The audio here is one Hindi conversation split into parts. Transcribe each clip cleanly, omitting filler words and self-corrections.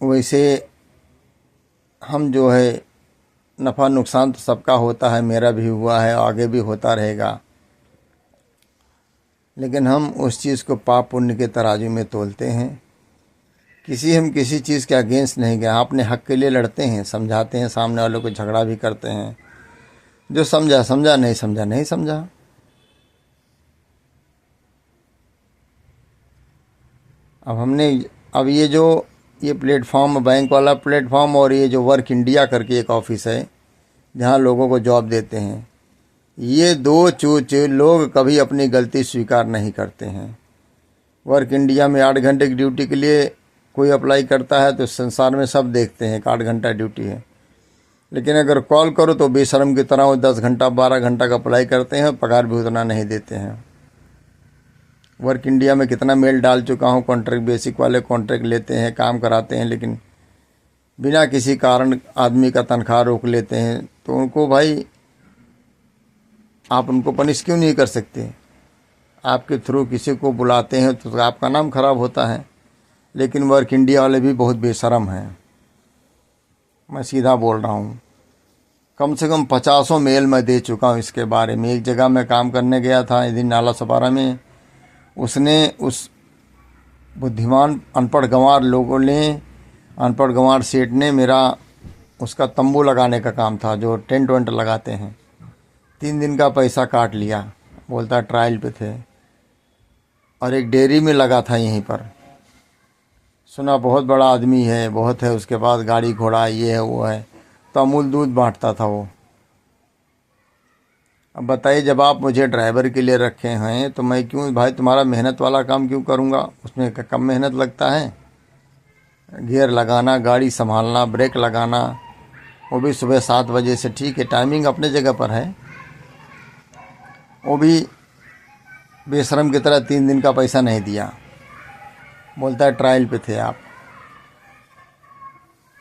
वैसे हम जो है नफ़ा नुकसान तो सबका होता है, मेरा भी हुआ है, आगे भी होता रहेगा, लेकिन हम उस चीज़ को पाप पुण्य के तराजू में तोलते हैं। हम किसी चीज़ के अगेंस्ट नहीं गए, अपने हक के लिए लड़ते हैं, समझाते हैं, सामने वालों को झगड़ा भी करते हैं। जो समझा समझा, नहीं समझा नहीं समझा। अब ये प्लेटफॉर्म, बैंक वाला प्लेटफॉर्म, और ये जो वर्क इंडिया करके एक ऑफिस है जहाँ लोगों को जॉब देते हैं, ये दो चूच लोग कभी अपनी गलती स्वीकार नहीं करते हैं। वर्क इंडिया में 8 घंटे की ड्यूटी के लिए कोई अप्लाई करता है तो संसार में सब देखते हैं कि 8 घंटा ड्यूटी है, लेकिन अगर कॉल करो तो बेशर्म की तरह वो 10 घंटा 12 घंटा का अप्लाई करते हैं, पगार भी उतना नहीं देते हैं। वर्क इंडिया में कितना मेल डाल चुका हूँ, कॉन्ट्रैक्ट बेसिक वाले कॉन्ट्रैक्ट लेते हैं, काम कराते हैं, लेकिन बिना किसी कारण आदमी का तनख्वाह रोक लेते हैं। तो उनको भाई आप उनको पनिश क्यों नहीं कर सकते? आपके थ्रू किसी को बुलाते हैं तो आपका नाम खराब होता है। लेकिन वर्क इंडिया वाले भी बहुत बेशरम हैं, मैं सीधा बोल रहा हूँ। कम से कम 50 मेल मैं दे चुका हूँ इसके बारे में। एक जगह मैं काम करने गया था इधर नाला सपारा में, उसने उस बुद्धिमान अनपढ़ गंवार सेठ ने उसका तंबू लगाने का काम था, जो टेंट वेंट लगाते हैं, 3 दिन का पैसा काट लिया। बोलता ट्रायल पे थे, और एक डेयरी में लगा था यहीं पर। सुना बहुत बड़ा आदमी है, बहुत है, उसके पास गाड़ी घोड़ा ये है वो है, तो अमूल दूध बांटता था वो। अब बताइए, जब आप मुझे ड्राइवर के लिए रखे हैं तो मैं क्यों भाई तुम्हारा मेहनत वाला काम क्यों करूँगा? उसमें कम मेहनत लगता है। गियर लगाना, गाड़ी संभालना, ब्रेक लगाना, वो भी सुबह 7 बजे से, ठीक है टाइमिंग अपने जगह पर है, वो भी बेशरम की तरह 3 दिन का पैसा नहीं दिया। बोलता है ट्रायल पे थे आप।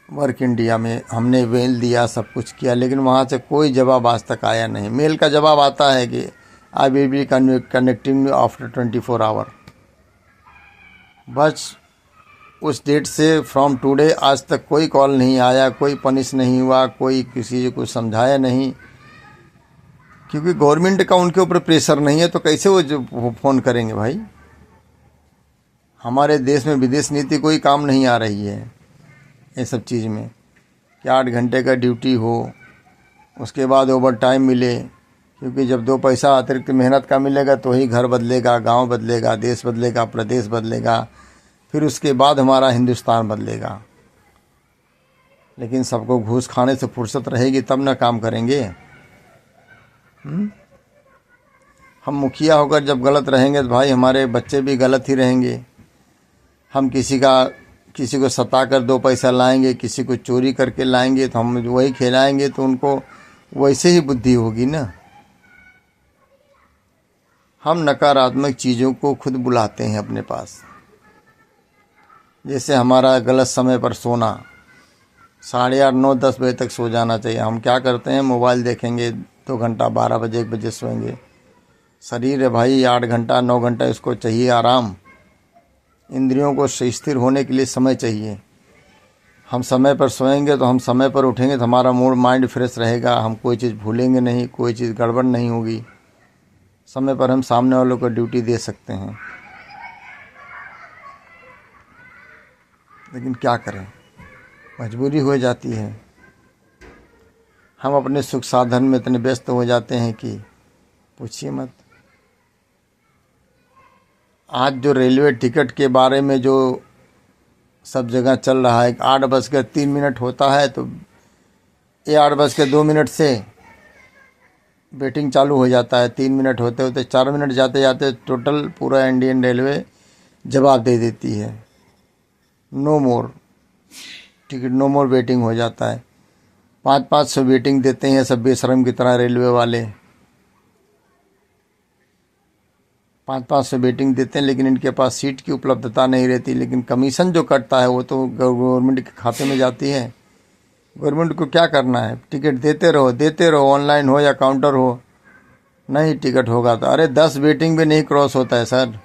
वर्क इंडिया में हमने मेल दिया, सब कुछ किया, लेकिन वहाँ से कोई जवाब आज तक आया नहीं। मेल का जवाब आता है कि I will be connecting after 24 hour. बस उस डेट से फ्रॉम टुडे आज तक कोई कॉल नहीं आया, कोई पनिश नहीं हुआ, कोई किसी को समझाया नहीं, क्योंकि गवर्नमेंट का उनके ऊपर प्रेशर नहीं है, तो कैसे वो फ़ोन करेंगे भाई? हमारे देश में विदेश नीति कोई काम नहीं आ रही है ये सब चीज़ में, कि 8 घंटे का ड्यूटी हो, उसके बाद ओवर टाइम मिले, क्योंकि जब 2 पैसा अतिरिक्त मेहनत का मिलेगा तो ही घर बदलेगा, गांव बदलेगा, देश बदलेगा, प्रदेश बदलेगा, फिर उसके बाद हमारा हिंदुस्तान बदलेगा। लेकिन सबको घूस खाने से फुर्सत रहेगी तब ना काम करेंगे। हम मुखिया होकर जब गलत रहेंगे तो भाई हमारे बच्चे भी गलत ही रहेंगे। हम किसी को सता कर 2 पैसा लाएंगे, किसी को चोरी करके लाएंगे, तो हम वही खिलाएंगे तो उनको वैसे ही बुद्धि होगी ना। हम नकारात्मक चीज़ों को खुद बुलाते हैं अपने पास। जैसे हमारा गलत समय पर सोना, 8:30 9 10 बजे तक सो जाना चाहिए। हम क्या करते हैं, मोबाइल देखेंगे 2 घंटा, 12 बजे 1 बजे सोएंगे। शरीर है भाई 8 घंटा 9 घंटा, इसको चाहिए आराम। इंद्रियों को स्थिर होने के लिए समय चाहिए। हम समय पर सोएंगे तो हम समय पर उठेंगे तो हमारा मूड माइंड फ्रेश रहेगा, हम कोई चीज़ भूलेंगे नहीं, कोई चीज़ गड़बड़ नहीं होगी। समय पर हम सामने वालों को ड्यूटी दे सकते हैं। लेकिन क्या करें, मजबूरी हो जाती है। हम अपने सुख साधन में इतने व्यस्त हो जाते हैं कि पूछिए मत। आज जो रेलवे टिकट के बारे में जो सब जगह चल रहा है, 8:03 होता है तो ये 8:02 से वेटिंग चालू हो जाता है। 3 मिनट होते होते 4 मिनट जाते जाते टोटल पूरा इंडियन रेलवे जवाब दे देती है, नो मोर टिकट, नो मोर वेटिंग हो जाता है। 500 वेटिंग देते हैं सब बेशरम की तरह रेलवे वाले, 500 वेटिंग देते हैं, लेकिन इनके पास सीट की उपलब्धता नहीं रहती। लेकिन कमीशन जो कटता है वो तो गवर्नमेंट के खाते में जाती है। गवर्नमेंट को क्या करना है, टिकट देते रहो, ऑनलाइन हो या काउंटर हो। नहीं टिकट होगा तो अरे 10 वेटिंग भी नहीं क्रॉस होता है सर।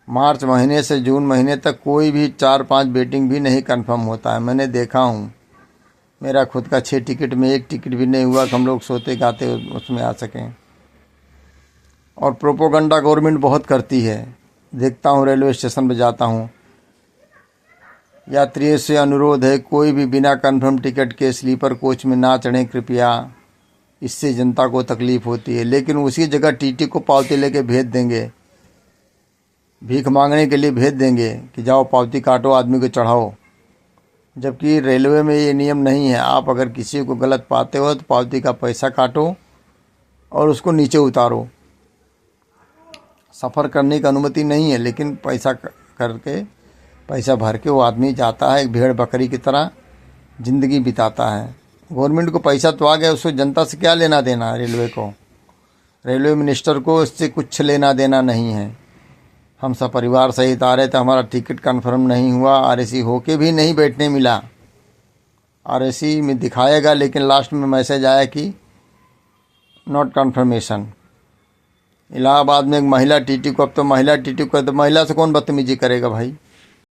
मार्च महीने से जून महीने तक कोई भी 4-5 वेटिंग भी नहीं कंफर्म होता है। मैंने देखा हूँ, मेरा खुद का 6 टिकट में 1 टिकट भी नहीं हुआ कि हम लोग सोते गाते उसमें आ सकें। और प्रोपोगंडा गवर्नमेंट बहुत करती है। देखता हूँ रेलवे स्टेशन पर जाता हूँ, यात्रियों से अनुरोध है कोई भी बिना कंफर्म टिकट के स्लीपर कोच में ना चढ़ें कृपया, इससे जनता को तकलीफ होती है। लेकिन उसी जगह टीटी को पावती लेके भेज देंगे, भीख मांगने के लिए भेज देंगे कि जाओ पावती काटो, आदमी को चढ़ाओ। जबकि रेलवे में ये नियम नहीं है। आप अगर किसी को गलत पाते हो तो पावती का पैसा काटो और उसको नीचे उतारो। सफ़र करने की अनुमति नहीं है, लेकिन पैसा भर के वो आदमी जाता है, एक भेड़ बकरी की तरह ज़िंदगी बिताता है। गवर्नमेंट को पैसा तो आ गया, उसको जनता से क्या लेना देना है। रेलवे मिनिस्टर को इससे कुछ लेना देना नहीं है। हम सब परिवार सहित आ रहे थे, हमारा टिकट कंफर्म नहीं हुआ, आरएसी होके भी नहीं बैठने मिला। आरएसी में दिखाएगा लेकिन लास्ट में मैसेज आया कि नॉट कंफर्मेशन। इलाहाबाद में एक महिला टीटी को, अब तो महिला टीटी को, तो महिला से कौन बदतमीजी करेगा भाई।